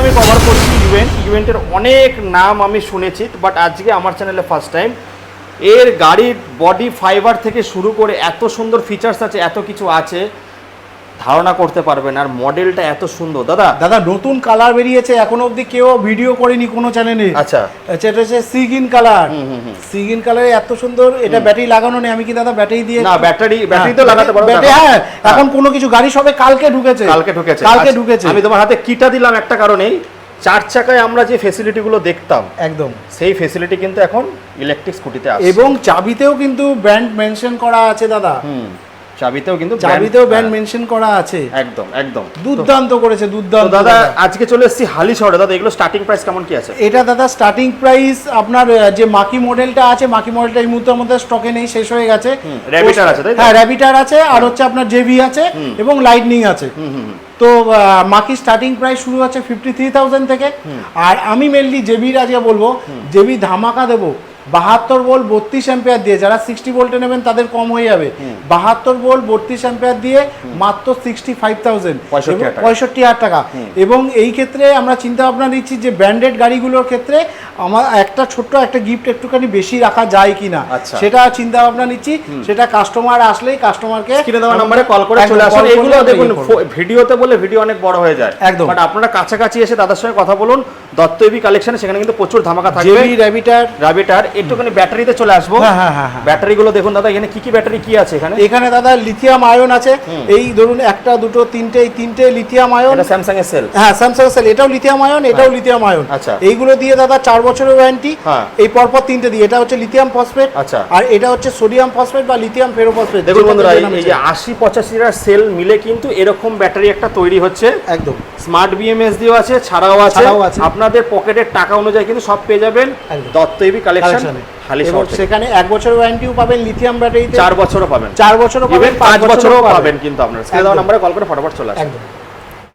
আমি কভার করছি ইভেন্টের অনেক নাম আমি শুনেছি, বাট আজকে আমার চ্যানেলে ফার্স্ট টাইম। এর গাড়ির বডি ফাইবার থেকে শুরু করে এত সুন্দর ফিচার্স আছে, এত কিছু আছে, ধারণা করতে পারবেন। আর মডেলটা এত সুন্দর দাদা নতুন কালার বেরিয়েছে, এখনো অবধি কেউ ভিডিও করেনি কোনো চ্যানেলে। আচ্ছা, এটা হচ্ছে সিগিন কালার। সিগিন কালারে এত সুন্দর, এটা ব্যাটারি লাগানো নেই। আমি কি দাদা ব্যাটারি দিয়ে? না, ব্যাটারি তো লাগাতে পারো। হ্যাঁ, এখন কোনো কিছু গাড়ি সবে কালকে ঢুকেছে। আমি তোমার হাতে কিটা দিলাম একটা কারণেই, 4 চাকায় আমরা যে ফ্যাসিলিটিগুলো দেখতাম একদম সেই ফ্যাসিলিটি কিন্তু এখন ইলেকট্রিক স্কুটিতে আছে। এবং চাবিতেও কিন্তু ব্র্যান্ড মেনশন করা আছে দাদা। চাবিতেও ব্র্যান্ড মেনশন করা আছে। একদম দুর্দান্ত করেছে, দুর্দান্ত। দাদা আজকে চলে এসেছি হালি শহরে। দাদা এগুলো স্টার্টিং প্রাইস কেমন কি আছে? এটা দাদা স্টার্টিং প্রাইস আপনার যে মাকি মডেলটা আছে, মাকি মডেলটা এই মুহূর্তের মধ্যে স্টকে নেই, শেষ হয়ে গেছে। র্যাবিটার আছে, তাই? হ্যাঁ, র্যাবিটার আছে, আর হচ্ছে আপনার জেবি আছে এবং লাইটনিং আছে। তো মাকি স্টার্টিং প্রাইস শুরু হচ্ছে 53,000 থেকে। আর আমি মেনলি জেবির আজকে বলবো, জেবি ধামাকা দেবো 72 ভোল্ট 32 অ্যাম্পিয়ার দিয়ে। যারা 60 ভোল্টে নেবেন তাদের কম হয়ে যাবে। 72 ভোল্ট 32 অ্যাম্পিয়ার দিয়ে মাত্র 65,000, 65,000 টাকা। এবং এই ক্ষেত্রে আমরা চিন্তা ভাবনা দিচ্ছি যে ব্র্যান্ডেড গাড়িগুলোর ক্ষেত্রে আমার একটা ছোট্ট একটা গিফট একটুখানি বেশি রাখা যায় কিনা, সেটা চিন্তা ভাবনা নিচ্ছি। সেটা কাস্টমার আসলেই কাস্টমারকে স্ক্রিনে দেওয়া নম্বরে কল করে চলে আসুন। এগুলো দেখুন ভিডিওতে বলে ভিডিও অনেক বড় হয়ে যায় একদম, বাট আপনারা কাছাকাছি এসে তাদের সঙ্গে কথা বলুন। দত্ত এবি কালেকশনে সেখানে কিন্তু প্রচুর ধামাকা থাকবে। জেবি র্যাবিটার একটুখানি ব্যাটারিতে চলে আসবো। ব্যাটারিগুলো দেখুন দাদা, এখানে কি ব্যাটারি কি আছে? এখানে দাদা লিথিয়াম আয়ন আছে। এই ধরুন একটা দুটো তিনটে, এই তিনটে লিথিয়াম আয়ন। এটা স্যামসাং এর সেল। হ্যাঁ, স্যামসাং এর সেল। এটাও লিথিয়াম আয়ন, এটাও লিথিয়াম আয়ন। আচ্ছা, এইগুলো দিয়ে দাদা 4 বছরের ওয়ারেন্টি। এই পরপর তিনটে দিয়ে, এটা হচ্ছে লিথিয়াম ফসফেট। আচ্ছা, আর এটা হচ্ছে সোডিয়াম ফসফেট বা লিথিয়াম ফেরোফসফেট। দেখুন বন্ধুরা, এই যে 80-85 এর সেল মিলে কিন্তু এরকম ব্যাটারি একটা তৈরি হচ্ছে। একদম স্মার্ট বিএমএস দিও আছে, ছাড়াও আছে। আপনাদের পকেটের টাকা অনুযায়ী কিন্তু সব পেয়ে যাবেন দত্ত এবি কালেকশন হালি শহর। সেখানে 1 বছরের ওয়ারেন্টিও পাবেন লিথিয়াম ব্যাটারিতে, 4 বছরও পাবেন, 4 বছরও পাবেন, 5 বছরও পাবেন। কিন্তু আপনারা স্ক্রিনে দেওয়া নম্বরে কল করে ফটাফট চলে আসুন।